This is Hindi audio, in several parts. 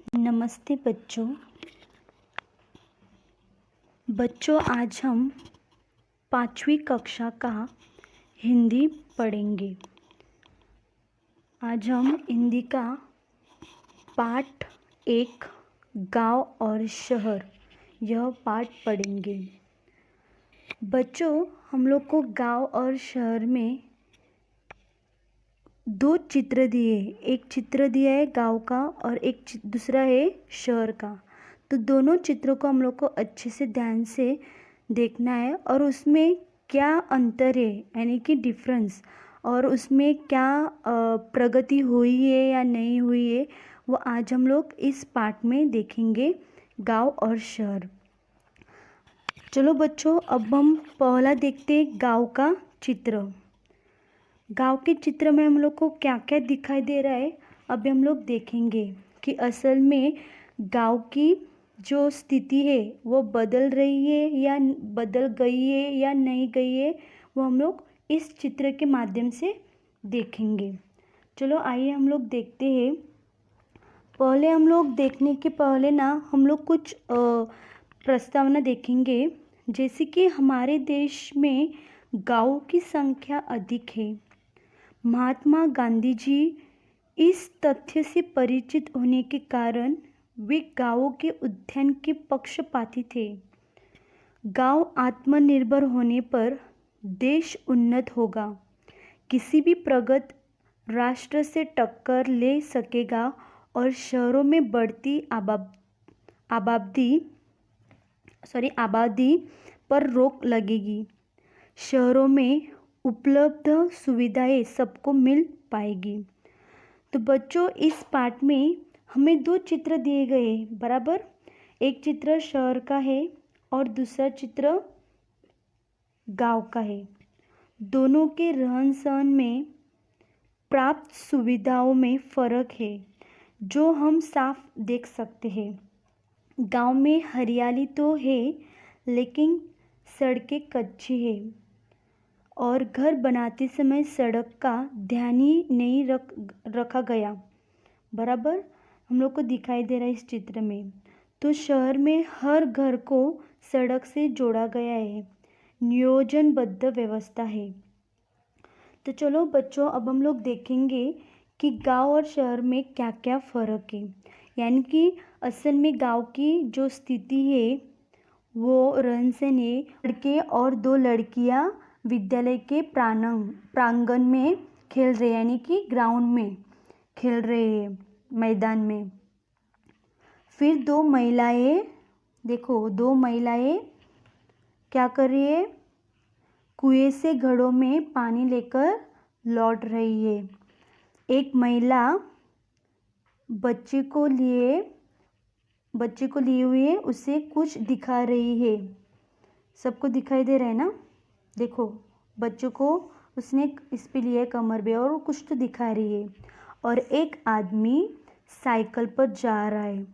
नमस्ते बच्चों। आज हम 5वीं कक्षा का हिंदी पढ़ेंगे। आज हम हिंदी का पाठ 1 गांव और शहर यह पाठ पढ़ेंगे। बच्चों, हम लोग को गांव और शहर में 2 चित्र दिए। एक चित्र दिया है गांव का और एक दूसरा है शहर का। तो दोनों चित्रों को हम लोग को अच्छे से ध्यान से देखना है और उसमें क्या अंतर है, यानी कि डिफरेंस, और उसमें क्या प्रगति हुई है या नहीं हुई है, वो आज हम लोग इस पाठ में देखेंगे, गांव और शहर। चलो बच्चों, अब हम पहला देखते हैं गांव का चित्र। गांव के चित्र में हम लोग को क्या क्या दिखाई दे रहा है, अभी हम लोग देखेंगे कि असल में गांव की जो स्थिति है वो बदल रही है या बदल गई है या नहीं गई है, वो हम लोग इस चित्र के माध्यम से देखेंगे। चलो आइए हम लोग देखते हैं। पहले हम लोग देखने के पहले ना हम लोग कुछ प्रस्तावना देखेंगे। जैसे कि हमारे देश में गाँव की संख्या अधिक है। महात्मा गांधी जी इस तथ्य से परिचित होने के कारण वे गांवों के उत्थान के पक्षपाती थे। गांव आत्मनिर्भर होने पर देश उन्नत होगा। किसी भी प्रगत राष्ट्र से टक्कर ले सकेगा और शहरों में बढ़ती आबादी पर रोक लगेगी। शहरों में उपलब्ध सुविधाएं सबको मिल पाएगी। तो बच्चों, इस पाठ में हमें 2 चित्र दिए गए बराबर। एक चित्र शहर का है और दूसरा चित्र गांव का है। दोनों के रहन सहन में, प्राप्त सुविधाओं में फ़र्क है जो हम साफ देख सकते हैं। गांव में हरियाली तो है लेकिन सड़कें कच्ची है और घर बनाते समय सड़क का ध्यान ही नहीं रखा गया बराबर, हम लोग को दिखाई दे रहा है इस चित्र में। तो शहर में हर घर को सड़क से जोड़ा गया है, नियोजनबद्ध व्यवस्था है। तो चलो बच्चों, अब हम लोग देखेंगे कि गांव और शहर में क्या क्या फ़र्क है। यानी कि असल में गांव की जो स्थिति है वो रहन सहन है। लड़के और 2 लड़कियां विद्यालय के प्रांगण में खेल रहे, यानी कि ग्राउंड में खेल रहे हैं, मैदान में। फिर 2 महिलाएं, देखो 2 महिलाएं क्या कर रही है, कुएं से घड़ों में पानी लेकर लौट रही है। एक महिला बच्चे को लिए हुए उसे कुछ दिखा रही है। सबको दिखाई दे रहा है ना। देखो बच्चों को उसने इस पे लिया है कमर पे और वो कुछ तो दिखा रही है। और एक आदमी साइकिल पर जा रहा है।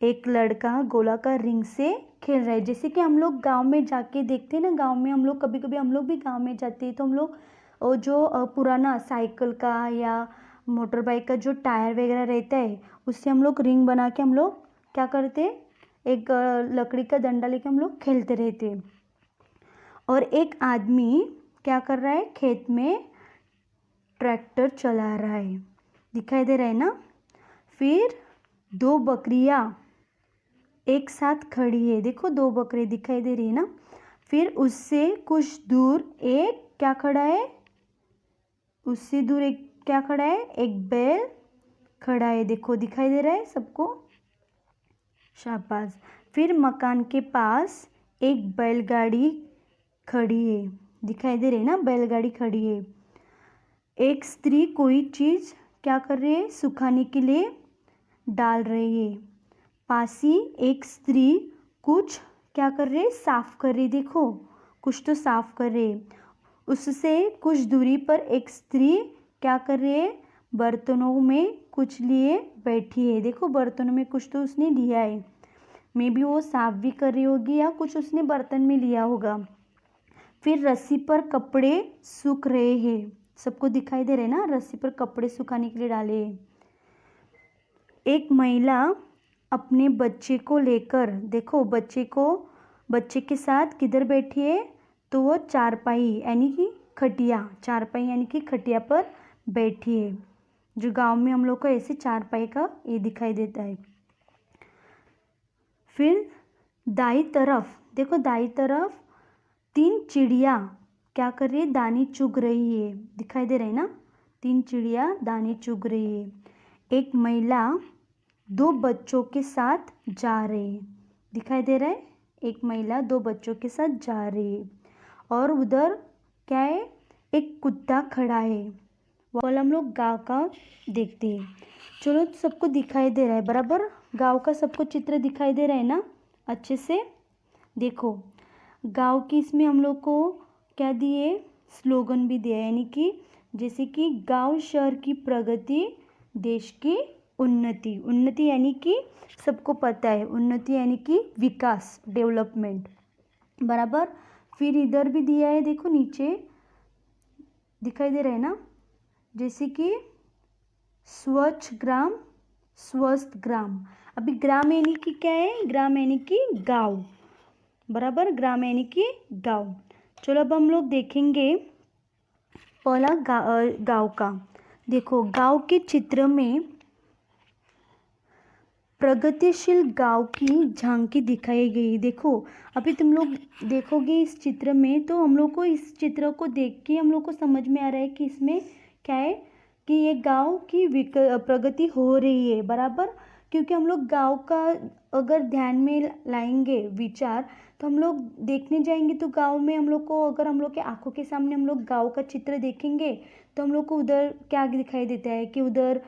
एक लड़का गोलाकार रिंग से खेल रहा है। जैसे कि हम लोग गांव में जाके देखते हैं ना, गांव में हम लोग कभी कभी हम लोग भी गांव में जाते हैं तो हम लोग जो पुराना साइकिल का या मोटर बाइक का जो टायर वगैरह रहता है उससे हम लोग रिंग बना के हम लोग क्या करते हैं, एक लकड़ी का डंडा लेके हम लोग खेलते रहते हैं। और एक आदमी क्या कर रहा है, खेत में ट्रैक्टर चला रहा है। दिखाई दे रहा है ना। फिर 2 बकरियां एक साथ खड़ी है। देखो 2 बकरी दिखाई दे रही है ना। फिर उससे कुछ दूर एक क्या खड़ा है, उससे दूर एक क्या खड़ा है, एक बैल खड़ा है। देखो दिखाई दे रहा है सबको, शाबाश। फिर मकान के पास एक बैलगाड़ी खड़ी है। दिखाई दे रही है ना, बैलगाड़ी खड़ी है। एक स्त्री कोई चीज़ क्या कर रही है, सुखाने के लिए डाल रही है। पास ही एक स्त्री कुछ क्या कर रही है, साफ कर रही है। देखो कुछ तो साफ कर रही है। उससे कुछ दूरी पर एक स्त्री क्या कर रही है, बर्तनों में कुछ लिए बैठी है। देखो बर्तनों में कुछ तो उसने लिया है। मे बी वो साफ भी कर रही होगी या कुछ उसने बर्तन में लिया होगा। फिर रस्सी पर कपड़े सूख रहे हैं। सबको दिखाई दे रहे हैं ना, रस्सी पर कपड़े सुखाने के लिए डाले हैं। एक महिला अपने बच्चे को लेकर, देखो बच्चे के साथ किधर बैठी है, तो वो चारपाई यानी कि खटिया, चारपाई यानी कि खटिया पर बैठी है। जो गांव में हम लोग को ऐसे चारपाई का ये दिखाई देता है। फिर दाई तरफ देखो, दाई तरफ 3 चिड़िया क्या कर रही है, दाने चुग रही है। दिखाई दे रहा है ना, 3 चिड़िया दाने चुग रही है। एक महिला 2 बच्चों के साथ जा रही है। दिखाई दे रहा है, एक महिला 2 बच्चों के साथ जा रही है। और उधर क्या है, एक कुत्ता खड़ा है। वाला हम लोग गाँव का देखते हैं। चलो, सबको दिखाई दे रहा है बराबर, गाँव का सबको चित्र दिखाई दे रहा है ना अच्छे से। देखो गाँव की इसमें हम लोग को क्या दिए, स्लोगन भी दिया है, यानी कि जैसे कि गाँव शहर की प्रगति, देश की उन्नति। उन्नति यानी कि सबको पता है, उन्नति यानी कि विकास, डेवलपमेंट बराबर। फिर इधर भी दिया है, देखो नीचे दिखाई दे रहा है ना, जैसे कि स्वच्छ ग्राम स्वस्थ ग्राम। अभी ग्राम यानी कि क्या है, ग्राम यानी कि गाँव बराबर, ग्राम यानी कि गाँव। चलो अब हम लोग देखेंगे पहला गाँव का। देखो गाँव के चित्र में प्रगतिशील गांव की झांकी दिखाई गई। देखो अभी तुम लोग देखोगे इस चित्र में, तो हम लोग को इस चित्र को देख के हम लोग को समझ में आ रहा है कि इसमें क्या है, कि ये गांव की प्रगति हो रही है बराबर। क्योंकि हम लोग गांव का अगर ध्यान में लाएंगे विचार, तो हम लोग देखने जाएंगे तो गांव में हम लोग को, अगर हम लोग के आंखों के सामने हम लोग गांव का चित्र देखेंगे, तो हम लोग को उधर क्या दिखाई देता है कि उधर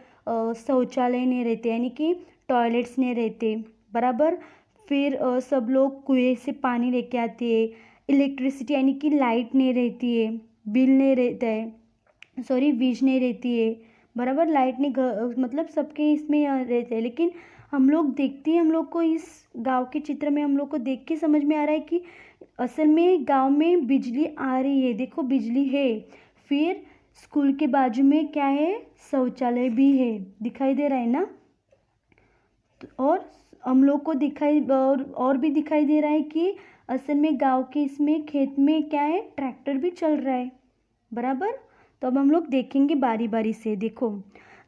शौचालय नहीं रहते, यानी कि टॉयलेट्स नहीं रहते बराबर। फिर सब लोग कुएं से पानी लेके आते हैं। इलेक्ट्रिसिटी यानी कि लाइट नहीं रहती है, बिल नहीं रहता है, सॉरी वीज नहीं रहती है बराबर। लाइट नहीं मतलब सबके इसमें रहते हैं। लेकिन हम लोग देखते हैं, हम लोग को इस गांव के चित्र में हम लोग को देख के समझ में आ रहा है कि असल में गांव में बिजली आ रही है। देखो बिजली है। फिर स्कूल के बाजू में क्या है, शौचालय भी है, दिखाई दे रहा है ना। और हम लोग को दिखाई और भी दिखाई दे रहा है कि असल में गांव के इसमें खेत में क्या है, ट्रैक्टर भी चल रहा है बराबर। तो अब हम लोग देखेंगे बारी बारी से। देखो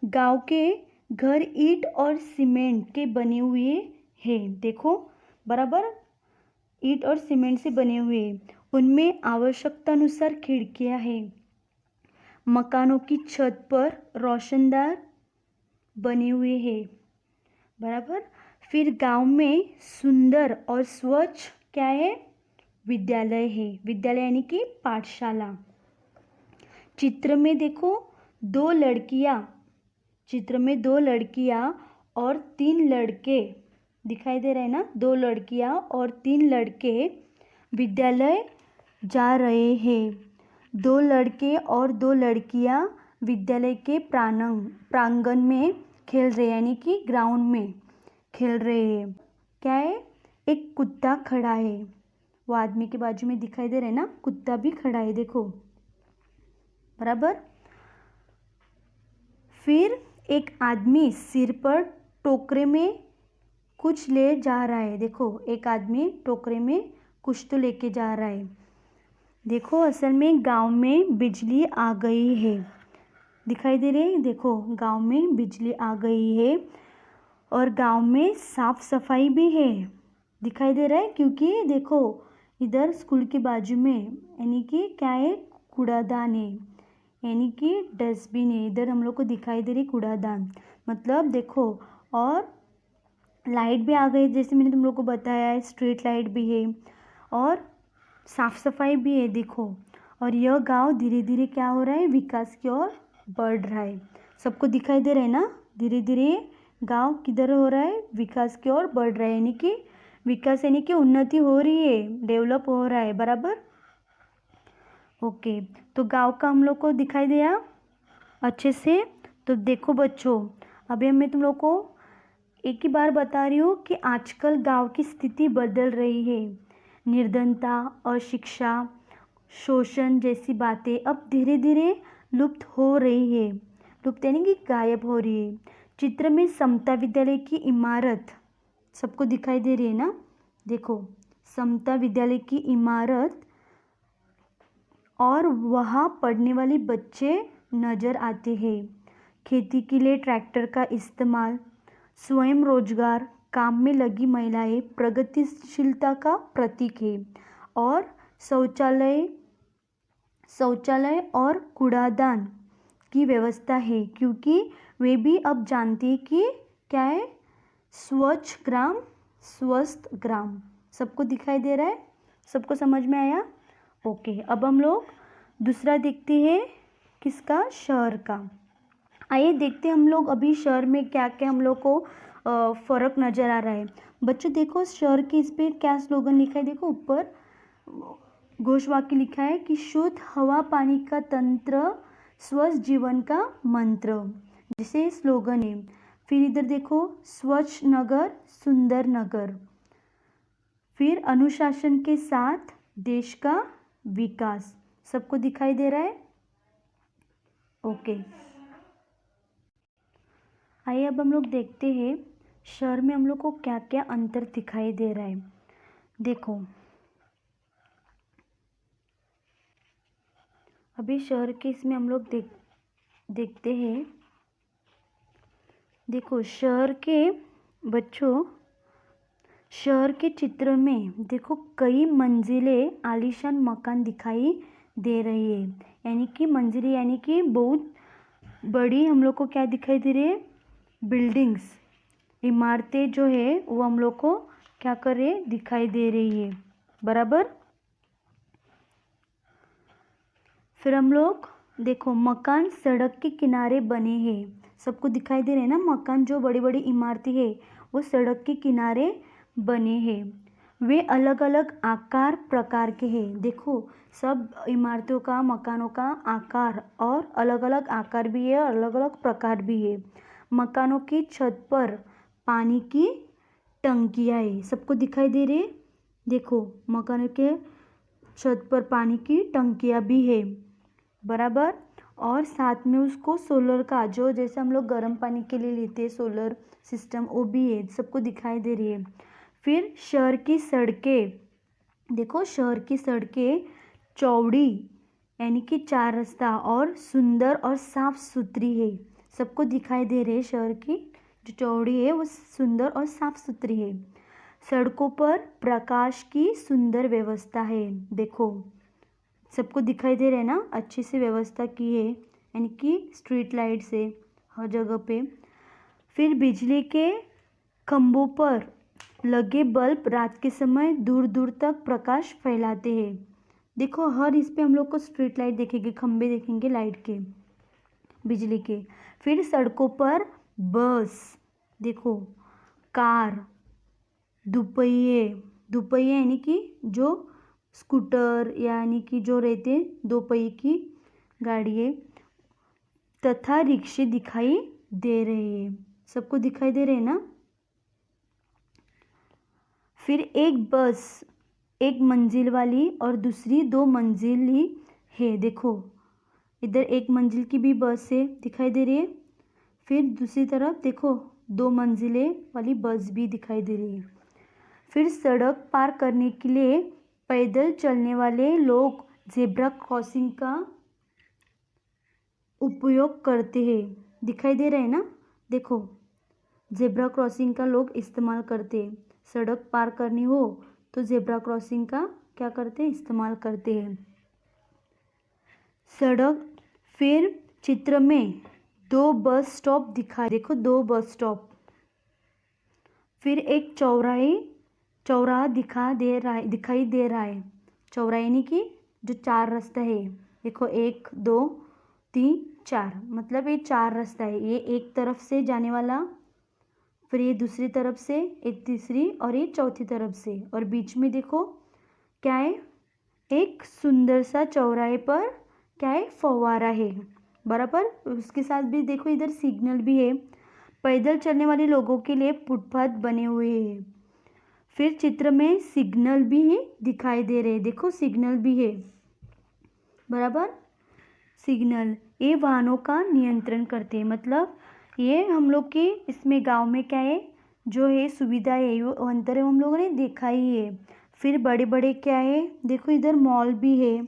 गांव के घर ईंट और सीमेंट के बने हुए हैं। देखो बराबर, ईंट और सीमेंट से बने हुए हैं। उनमें आवश्यकता अनुसार खिड़कियां हैं। मकानों की छत पर रोशनदार बने हुए हैं बराबर। फिर गांव में सुंदर और स्वच्छ क्या है, विद्यालय है। विद्यालय यानी कि पाठशाला। चित्र में देखो 2 लड़कियां, चित्र में 2 लड़कियां और 3 लड़के दिखाई दे रहे हैं ना। 2 लड़कियां और 3 लड़के विद्यालय जा रहे हैं। 2 लड़के और 2 लड़कियां विद्यालय के प्रांगण में खेल रहे हैं, यानी कि ग्राउंड में खेल रहे हैं। क्या है, एक कुत्ता खड़ा है। वो आदमी के बाजू में दिखाई दे रहा है ना, कुत्ता भी खड़ा है देखो बराबर। फिर एक आदमी सिर पर टोकरे में कुछ ले जा रहा है। देखो एक आदमी टोकरे में कुछ तो लेके जा रहा है। देखो असल में गांव में बिजली आ गई है, दिखाई दे रही है। देखो गांव में बिजली आ गई है और गांव में साफ सफाई भी है, दिखाई दे रहा है। क्योंकि देखो इधर स्कूल के बाजू में यानी कि क्या है, कूड़ादान है, यानी कि डस्टबिन है। इधर हम लोग को दिखाई दे रही कूड़ादान, मतलब देखो। और लाइट भी आ गई, जैसे मैंने तुम लोग को बताया है, स्ट्रीट लाइट भी है और साफ सफाई भी है देखो। और यह गांव धीरे धीरे क्या हो रहा है, विकास की ओर बढ़ रहा है। सबको दिखाई दे रहा है ना, धीरे धीरे गांव किधर हो रहा है, विकास की ओर बढ़ रहा है। यानी कि विकास यानी कि उन्नति हो रही है, डेवलप हो रहा है बराबर। ओके, तो गांव का हम लोग को दिखाई दिया अच्छे से। तो देखो बच्चों, अभी मैं तुम लोग को एक ही बार बता रही हूँ कि आजकल गांव की स्थिति बदल रही है। निर्धनता, अशिक्षा, शोषण जैसी बातें अब धीरे धीरे लुप्त हो रही है। लुप्त यानी कि गायब हो रही है। चित्र में समता विद्यालय की इमारत सबको दिखाई दे रही है ना। देखो, समता विद्यालय की इमारत और वहाँ पढ़ने वाले बच्चे नज़र आते हैं। खेती के लिए ट्रैक्टर का इस्तेमाल, स्वयं रोजगार, काम में लगी महिलाएं प्रगतिशीलता का प्रतीक है। और शौचालय और कूड़ादान की व्यवस्था है, क्योंकि वे भी अब जानते हैं कि क्या है, स्वच्छ ग्राम स्वस्थ ग्राम। सबको दिखाई दे रहा है? सबको समझ में आया? ओके, अब हम लोग दूसरा देखते हैं, किसका? शहर का। आइए देखते हैं हम लोग अभी शहर में क्या क्या हम लोग को फ़र्क नज़र आ रहा है। बच्चों देखो, शहर के इस पर क्या स्लोगन लिखा है, देखो ऊपर घोष वाक्य लिखा है कि शुद्ध हवा पानी का तंत्र, स्वस्थ जीवन का मंत्र, जिसे स्लोगन है। फिर इधर देखो, स्वच्छ नगर सुंदर नगर। फिर अनुशासन के साथ देश का विकास। सबको दिखाई दे रहा है? ओके, आइए अब हम लोग देखते हैं शहर में हम लोग को क्या क्या अंतर दिखाई दे रहा है। देखो, अभी शहर के इसमें हम लोग देखते हैं। देखो, शहर के बच्चों, शहर के चित्र में देखो कई मंजिले आलीशान मकान दिखाई दे रही है। यानी कि मंजिलें, यानी कि बहुत बड़ी हम लोग को क्या दिखाई दे रही है? बिल्डिंग्स, इमारतें जो है वो हम लोग को क्या कर रहे, दिखाई दे रही है। बराबर। फिर हम लोग देखो, मकान सड़क के किनारे बने हैं। सबको दिखाई दे रहे हैं ना, मकान जो बड़ी बड़ी इमारतें हैं वो सड़क के किनारे बने हैं। वे अलग अलग आकार प्रकार के हैं। देखो, सब इमारतों का, मकानों का आकार और अलग अलग आकार भी है, अलग अलग प्रकार भी है। मकानों की छत पर पानी की टंकियाँ है। सबको दिखाई दे रही है? देखो, मकानों के छत पर पानी की टंकियाँ भी है। बराबर। और साथ में उसको सोलर का, जो जैसे हम लोग गर्म पानी के लिए लेते हैं सोलर सिस्टम, वो भी है। सबको दिखाई दे रही है। फिर शहर की सड़कें, देखो शहर की सड़कें चौड़ी, यानी कि 4 रास्ता, और सुंदर और साफ सुथरी है। सबको दिखाई दे रही है, शहर की जो चौड़ी है वो सुंदर और साफ सुथरी है। सड़कों पर प्रकाश की सुंदर व्यवस्था है। देखो, सबको दिखाई दे रहा है ना, अच्छी से व्यवस्था की है, यानी कि स्ट्रीट लाइट से हर जगह पे। फिर बिजली के खंभों पर लगे बल्ब रात के समय दूर दूर तक प्रकाश फैलाते हैं। देखो, हर इस पे हम लोग को स्ट्रीट लाइट देखेंगे, खंभे देखेंगे लाइट के, बिजली के। फिर सड़कों पर बस, देखो कार, दुपहिए यानी कि जो स्कूटर, यानी कि जो रहते हैं 2 पहिए की गाड़ियाँ, तथा रिक्शे दिखाई दे रहे हैं। सबको दिखाई दे रहे हैं ना। फिर एक बस 1 मंजिल वाली और दूसरी 2 मंजिली है। देखो, इधर 1 मंजिल की भी बस है, दिखाई दे रही है। फिर दूसरी तरफ देखो 2 मंजिले वाली बस भी दिखाई दे रही है। फिर सड़क पार करने के लिए पैदल चलने वाले लोग जेब्रा क्रॉसिंग का उपयोग करते हैं। दिखाई दे रहा है ना। देखो, जेब्रा क्रॉसिंग का लोग इस्तेमाल करते हैं। सड़क पार करनी हो तो जेब्रा क्रॉसिंग का क्या करते हैं? इस्तेमाल करते हैं। सड़क, फिर चित्र में 2 बस स्टॉप देखो 2 बस स्टॉप। फिर एक चौराहा दिखाई दे रहा है। चौराहा यानी कि जो 4 रास्ता है। देखो 1 2 3 4, मतलब ये 4 रास्ता है। ये एक तरफ से जाने वाला, फिर ये दूसरी तरफ से, एक तीसरी, और ये चौथी तरफ से। और बीच में देखो क्या है? एक सुंदर सा चौराहे पर क्या है? फव्वारा है। बराबर। उसके साथ भी देखो इधर सिग्नल भी है। पैदल चलने वाले लोगों के लिए फुटपाथ बने हुए हैं। फिर चित्र में सिग्नल भी दिखाई दे रहे हैं। देखो सिग्नल भी है। बराबर। सिग्नल ये वाहनों का नियंत्रण करते हैं, मतलब ये हम लोग के इसमें गांव में क्या है जो है सुविधा है वो अंतर है हम लोगों ने देखा ही है। फिर बड़े बड़े क्या है, देखो इधर मॉल भी है,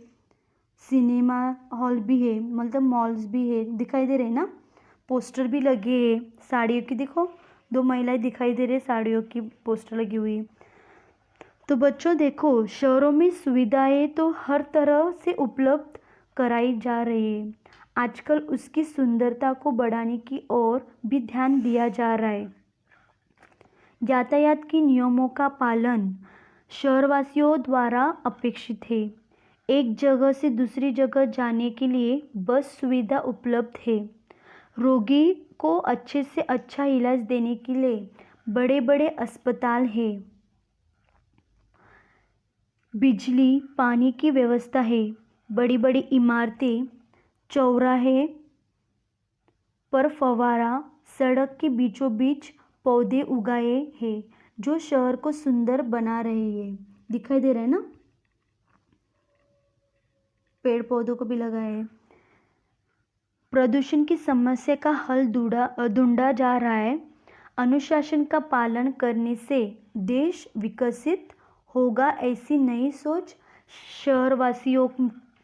सिनेमा हॉल भी है, मतलब मॉल्स भी है, दिखाई दे रहे हैं ना। पोस्टर भी लगे हैं साड़ियों की, देखो 2 महिलाएं दिखाई दे रही है, साड़ियों की पोस्टर लगी हुई। तो बच्चों देखो, शहरों में सुविधाएं तो हर तरह से उपलब्ध कराई जा रही है। आजकल उसकी सुंदरता को बढ़ाने की ओर भी ध्यान दिया जा रहा है। यातायात के नियमों का पालन शहरवासियों द्वारा अपेक्षित है। एक जगह से दूसरी जगह जाने के लिए बस सुविधा उपलब्ध है। रोगी को अच्छे से अच्छा इलाज देने के लिए बड़े बड़े अस्पताल हैं। बिजली पानी की व्यवस्था है। बड़ी बड़ी इमारतें, चौराहे पर फव्वारा, सड़क के बीचों बीच पौधे उगाए हैं जो शहर को सुंदर बना रहे हैं। दिखाई दे रहा है ना, पेड़ पौधों को भी लगाए हैं। प्रदूषण की समस्या का हल ढूंढा जा रहा है। अनुशासन का पालन करने से देश विकसित होगा, ऐसी नई सोच शहरवासियों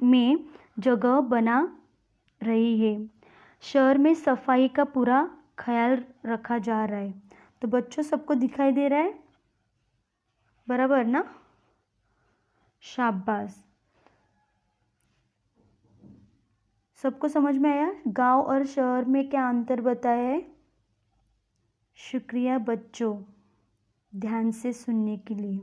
में जगह बना रही है। शहर में सफाई का पूरा ख्याल रखा जा रहा है। तो बच्चों सबको दिखाई दे रहा है बराबर ना, शाबाश। सबको समझ में आया गांव और शहर में क्या अंतर बताया है। शुक्रिया बच्चों ध्यान से सुनने के लिए।